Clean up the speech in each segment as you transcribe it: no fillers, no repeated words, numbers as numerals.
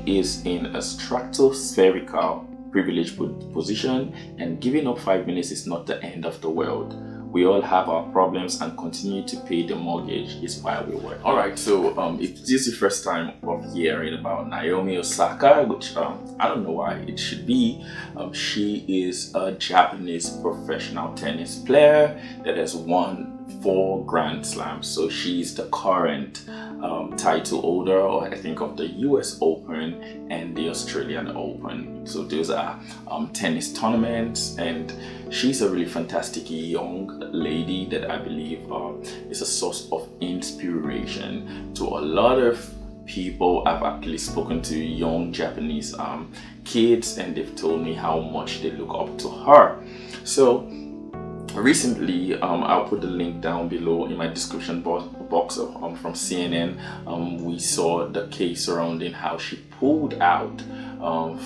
is in a stratospherical privileged position, and giving up 5 minutes is not the end of the world. We all have our problems, and continue to pay the mortgage is why we work. All right, so if this is the first time of hearing about Naomi Osaka, which I don't know why it should be, she is a Japanese professional tennis player that has won 4 Grand Slams. So she's the current title holder, or I think, of the US Open and the Australian Open. So those are tennis tournaments, and she's a really fantastic young lady that I believe is a source of inspiration to a lot of people. I've actually spoken to young Japanese kids, and they've told me how much they look up to her. So recently, I'll put the link down below in my description box from CNN. We saw the case surrounding how she pulled out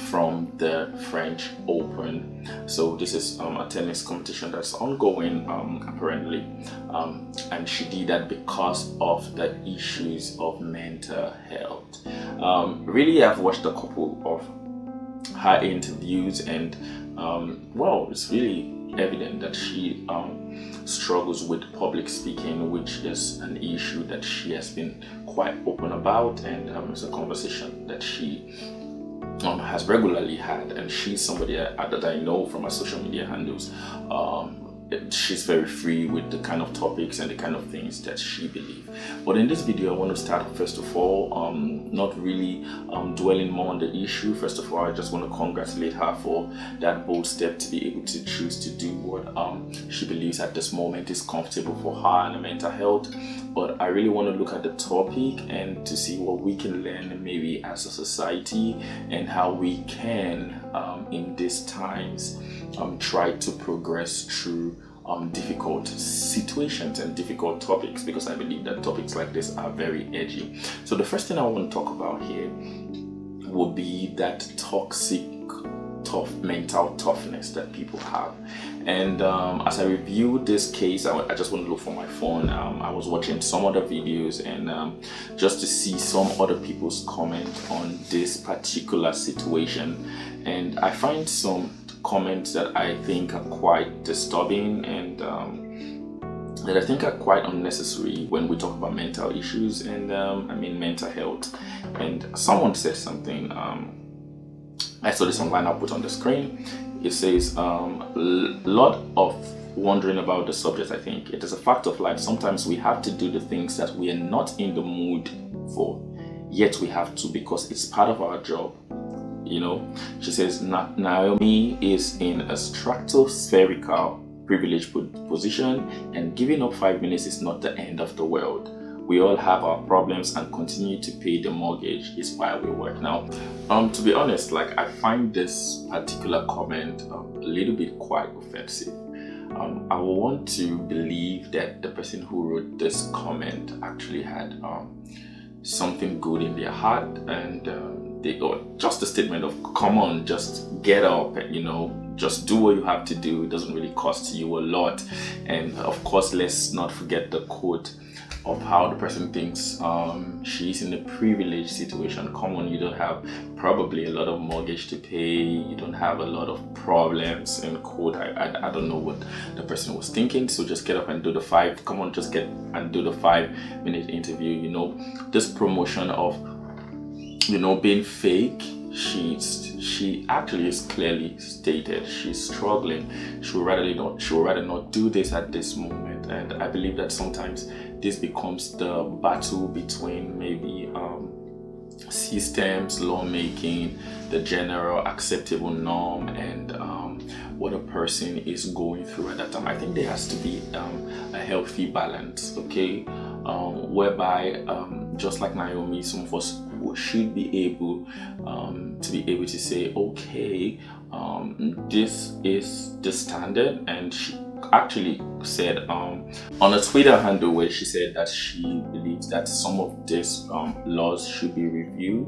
from the French Open. So this is a tennis competition that's ongoing apparently, and she did that because of the issues of mental health. Really, I've watched a couple of her interviews, and well, it's really evident that she struggles with public speaking, which is an issue that she has been quite open about, and it's a conversation that she has regularly had. And she's somebody that I know from her social media handles. She's very free with the kind of topics and the kind of things that she believes. But in this video, I want to start first of all, not really dwelling more on the issue. First of all, I just want to congratulate her for that bold step to be able to choose to do what she believes at this moment is comfortable for her and her mental health. But I really want to look at the topic and to see what we can learn maybe as a society, and how we can in these times try to progress through difficult situations and difficult topics, because I believe that topics like this are very edgy. So the first thing I want to talk about here will be that toxic mental toughness that people have. And as I reviewed this case, I just want to look for my phone. I was watching some other videos, and just to see some other people's comment on this particular situation, and I find some comments that I think are quite disturbing, and that I think are quite unnecessary when we talk about mental issues and I mean mental health. And someone said something, I saw this online, I'll put on the screen. It says, lot of wondering about the subject. I think it is a fact of life. Sometimes we have to do the things that we are not in the mood for, yet we have to, because it's part of our job. You know, she says Naomi is in a stratospherical privileged position, and giving up 5 minutes is not the end of the world. We all have our problems, and continue to pay the mortgage is why we work. Now, to be honest, like, I find this particular comment a little bit quite offensive. I want to believe that the person who wrote this comment actually had something good in their heart, and they got just a statement of, come on, just get up, and you know, just do what you have to do. It doesn't really cost you a lot. And of course, let's not forget the quote of how the person thinks she's in a privileged situation. Come on, you don't have probably a lot of mortgage to pay, you don't have a lot of problems, in quote. I don't know what the person was thinking. So just get up and do the 5, come on, just get and do the 5-minute interview. You know, this promotion of, you know, being fake, she actually is clearly stated she's struggling. She would rather not do this at this moment. And I believe that sometimes this becomes the battle between maybe systems, lawmaking, the general acceptable norm, and what a person is going through at that time. I think there has to be a healthy balance, okay, whereby just like Naomi, some of us should be able to say, okay, this is the standard. And she actually said on a Twitter handle where she said that she believes that some of these laws should be reviewed.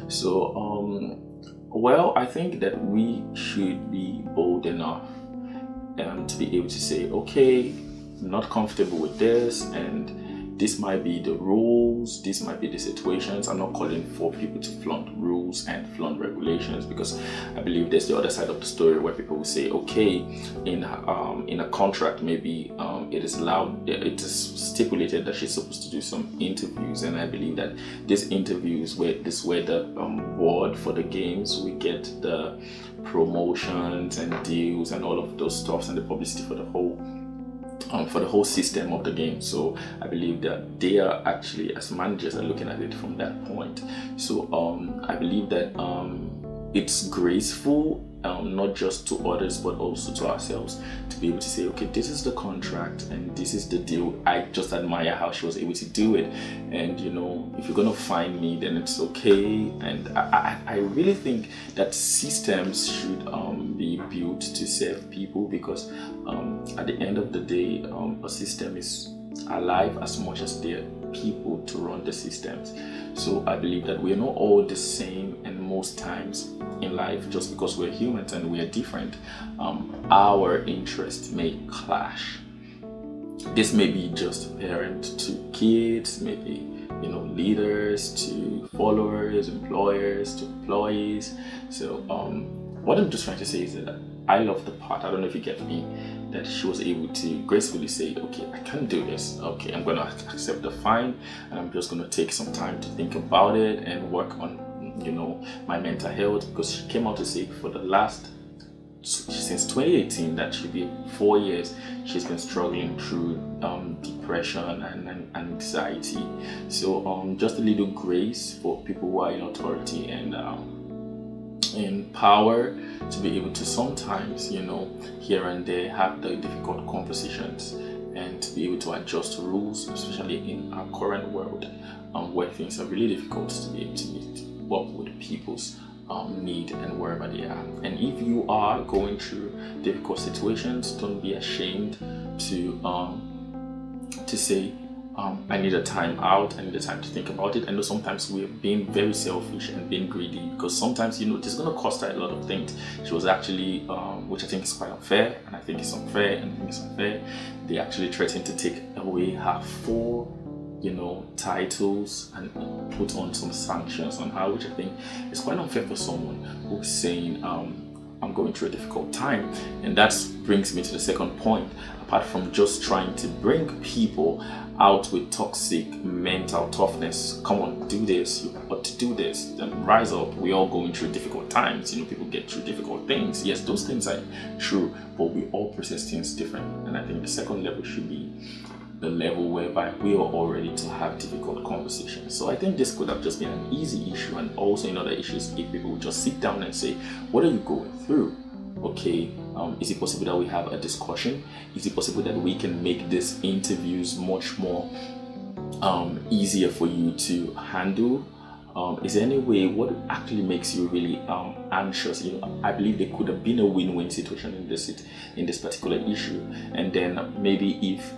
So well, I think that we should be bold enough to be able to say, okay, I'm not comfortable with this, and this might be the rules, this might be the situations. I'm not calling for people to flaunt rules and flaunt regulations, because I believe there's the other side of the story where people will say, okay, in a contract, maybe it is stipulated that she's supposed to do some interviews, and I believe that these interviews where the board for the games, we get the promotions and deals and all of those stuffs and the publicity for the whole system of the game. So I believe that they are actually, as managers, are looking at it from that point. So I believe that it's graceful, not just to others but also to ourselves, to be able to say, okay, this is the contract and this is the deal. I just admire how she was able to do it, and if you're gonna find me, then it's okay. And I really think that systems should be built to serve people, because at the end of the day, a system is alive as much as there are people to run the systems. So I believe that we are not all the same, and most times in life, just because we're humans and we are different, our interests may clash. This may be just parent to kids, maybe leaders to followers, employers to employees. So what I'm just trying to say is that I love the part, I don't know if you get me, that she was able to gracefully say, okay, I can't do this. Okay, I'm going to accept the fine, and I'm just going to take some time to think about it and work on, my mental health, because she came out to say for the last, since 2018, that should be 4 years, she's been struggling through depression and anxiety. So just a little grace for people who are in authority and in power, to be able to sometimes, here and there, have the difficult conversations and to be able to adjust rules, especially in our current world, where things are really difficult, to be able to meet up with people's need and wherever they are. And if you are going through difficult situations, don't be ashamed to say, I need a time out, I need a time to think about it. I know sometimes we're being very selfish and being greedy, because sometimes this is going to cost her a lot of things. She was actually, which I think is quite unfair, and I think it's unfair, and I think it's unfair, they actually threatened to take away her 4 titles and put on some sanctions on her, which I think is quite unfair for someone who's saying, I'm going through a difficult time. And that brings me to the second point. Apart from just trying to bring people out with toxic mental toughness, come on, do this, you ought to do this, then rise up. We're all going through difficult times, people get through difficult things. Yes, those things are true, but we all process things different. And I think the second level should be the level whereby we are all ready to have difficult conversations. So I think this could have just been an easy issue, and also in other issues, if people would just sit down and say, what are you going through? Okay, is it possible that we have a discussion? Is it possible that we can make these interviews much more easier for you to handle? Is there any way, what actually makes you really anxious? I believe there could have been a win-win situation in this particular issue. And then maybe if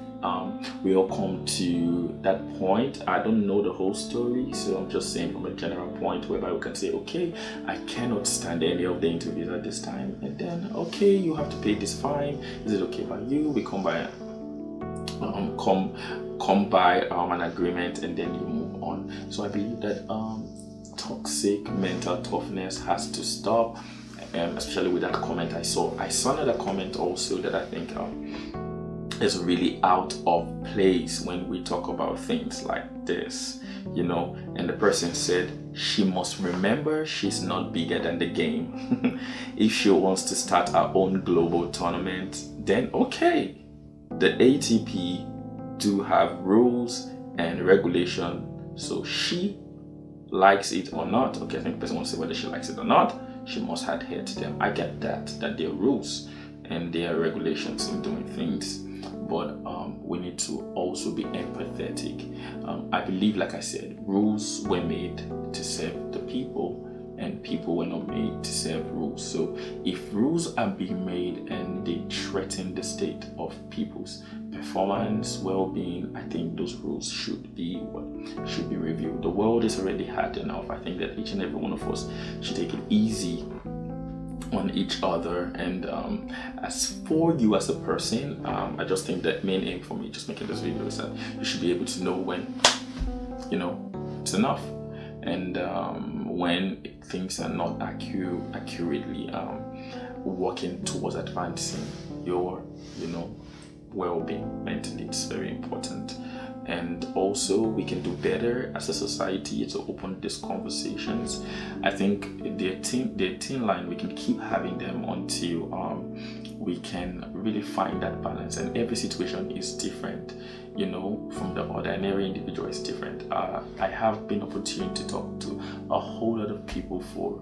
we all come to that point, I don't know the whole story, so I'm just saying from a general point whereby we can say, okay, I cannot stand any of the interviews at this time, and then okay, you have to pay this fine. Is it okay by you? We come by an agreement, and then you move on. So I believe that toxic mental toughness has to stop, especially with that comment I saw. I saw another comment also that I think is really out of place when we talk about things like this, and the person said she must remember she's not bigger than the game. If she wants to start her own global tournament, then okay, the ATP do have rules and regulation, so she likes it or not. Okay, I think the person wants to say whether she likes it or not, she must adhere to them. I get that there are rules and there are regulations in doing things, but we need to also be empathetic. I believe, like I said, rules were made to serve the people, and people were not made to serve rules. So if rules are being made and they threaten the state of people's performance, well-being, I think those rules should be reviewed. The world is already hard enough. I think that each and every one of us should take it easy on each other. And as for you as a person, I just think that main aim for me just making this video is that you should be able to know when, you know, it's enough, and when things are not accurately working towards advancing your, you know, well-being mentally. It's very important. And also, we can do better as a society to open these conversations. I think the thin line, we can keep having them until we can really find that balance. And every situation is different, you know, from the other, and every individual is different. I have been opportunity to talk to a whole lot of people for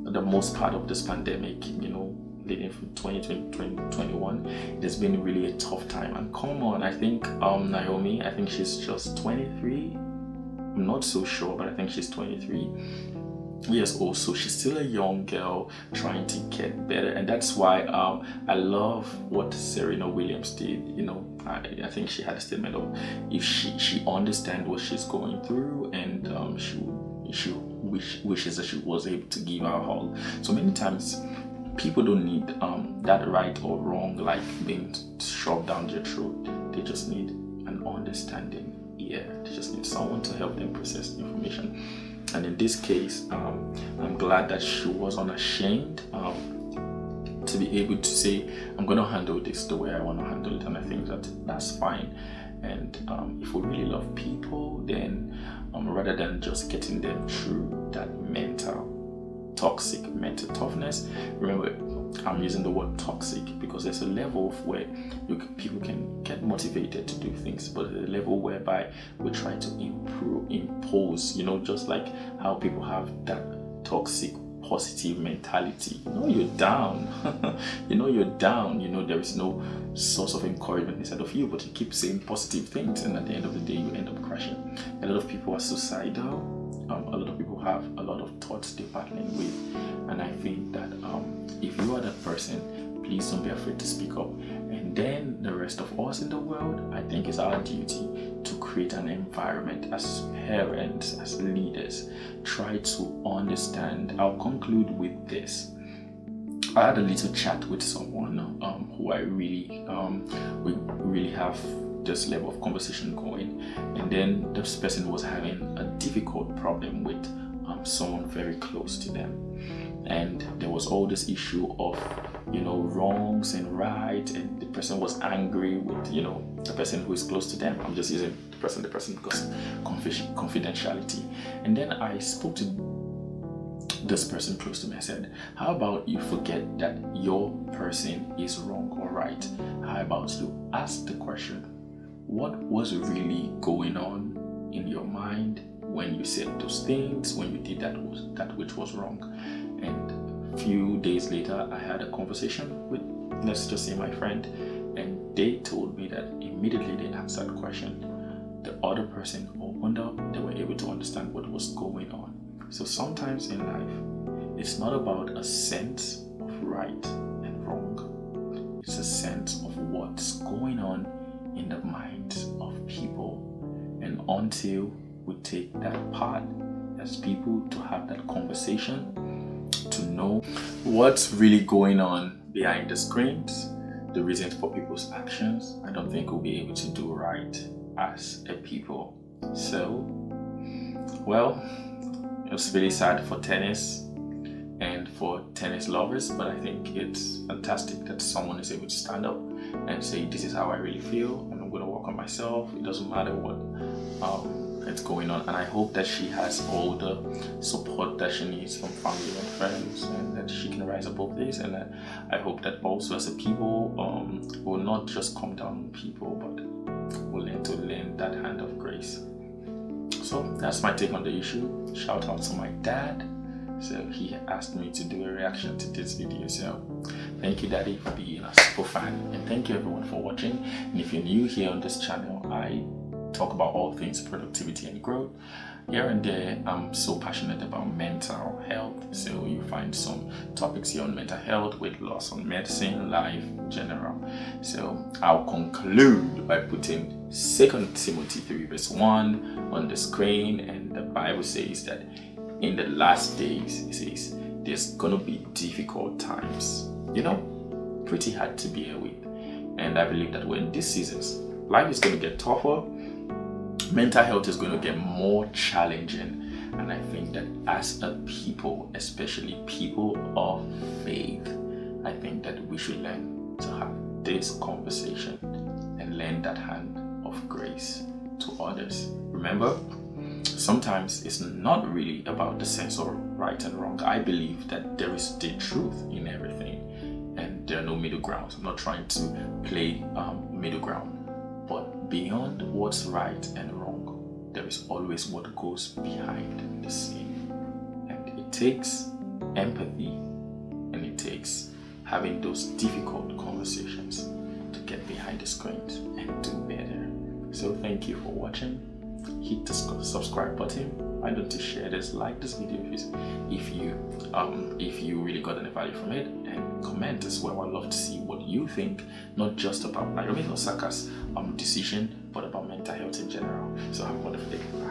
the most part of this pandemic, you know, leading from 2020 to 2021. It has been really a tough time. And come on, I think Naomi, I think she's just 23. I'm not so sure, but I think she's 23 years old. So she's still a young girl trying to get better. And that's why I love what Serena Williams did. You know, I think she had a statement of, if she understands what she's going through, and she wishes that she was able to give her all. So many times people don't need that right or wrong, like being shoved down their throat. They just need an understanding ear. They just need someone to help them process the information. And in this case, I'm glad that she was unashamed to be able to say, I'm going to handle this the way I want to handle it. And I think that's fine. And if we really love people, then rather than just getting them through that toxic mental toughness. Remember, I'm using the word toxic because there's a level of where people can get motivated to do things, but there's a level whereby we try to impose, you know, just like how people have that toxic positive mentality. You know, you're down. You know, you're down. You know, there is no source of encouragement inside of you, but you keep saying positive things, and at the end of the day, you end up crashing. A lot of people are suicidal. A lot of people have a lot of thoughts they're battling with, and I think that if you are that person, please don't be afraid to speak up. And then the rest of us in the world, I think it's our duty to create an environment as parents, as leaders, try to understand. I'll conclude with this. I had a little chat with someone who I really, we really have this level of conversation going, and then this person was having a difficult problem with someone very close to them, and there was all this issue of, you know, wrongs and right, and the person was angry with, you know, the person who is close to them. I'm just using the person because confidentiality. And then I spoke to this person close to me. I said, how about you forget that your person is wrong or right? How about you ask the question, what was really going on in your mind when you said those things, when you did that which was wrong? And a few days later, I had a conversation with, let's just say, my friend, and they told me that immediately they asked that question, the other person opened up, they were able to understand what was going on. So sometimes in life, it's not about a sense of right and wrong. It's a sense of what's going on in the minds of people. And until we take that part as people to have that conversation, to know what's really going on behind the screens, the reasons for people's actions, I don't think we'll be able to do right as a people. So, well, it's really sad for tennis and for tennis lovers, but I think it's fantastic that someone is able to stand up and say, this is how I really feel, and I'm going to work on myself. It doesn't matter what it's going on. And I hope that she has all the support that she needs from family and friends, and that she can rise above this. And I hope that also as a people, will not just come down on people, but will learn to lend that hand of grace. So that's my take on the issue. Shout out to my dad. So he asked me to do a reaction to this video. So thank you, Daddy, for being a super fan, and thank you everyone for watching. And if you're new here on this channel, I talk about all things productivity and growth. Here and there, I'm so passionate about mental health, so you find some topics here on mental health, weight loss, on medicine, life in general. So I'll conclude by putting 2 Timothy 3 verse 1 on the screen, and the Bible says that in the last days, he says, there's gonna be difficult times. Pretty hard to bear with. And I believe that when this seasons, life is gonna get tougher, mental health is gonna get more challenging. And I think that as a people, especially people of faith, I think that we should learn to have this conversation and lend that hand of grace to others. Remember, sometimes it's not really about the sense of right and wrong. I believe that there is the truth in everything and there are no middle grounds. I'm not trying to play middle ground, but beyond what's right and wrong, there is always what goes behind the scene. And it takes empathy and it takes having those difficult conversations to get behind the screens and do better. So thank you for watching. Hit the subscribe button. Why don't you share this, like this video if you really got any value from it, and comment as well. I'd love to see what you think, not just about Naomi Osaka's decision, but about mental health in general. So have a wonderful day. Bye.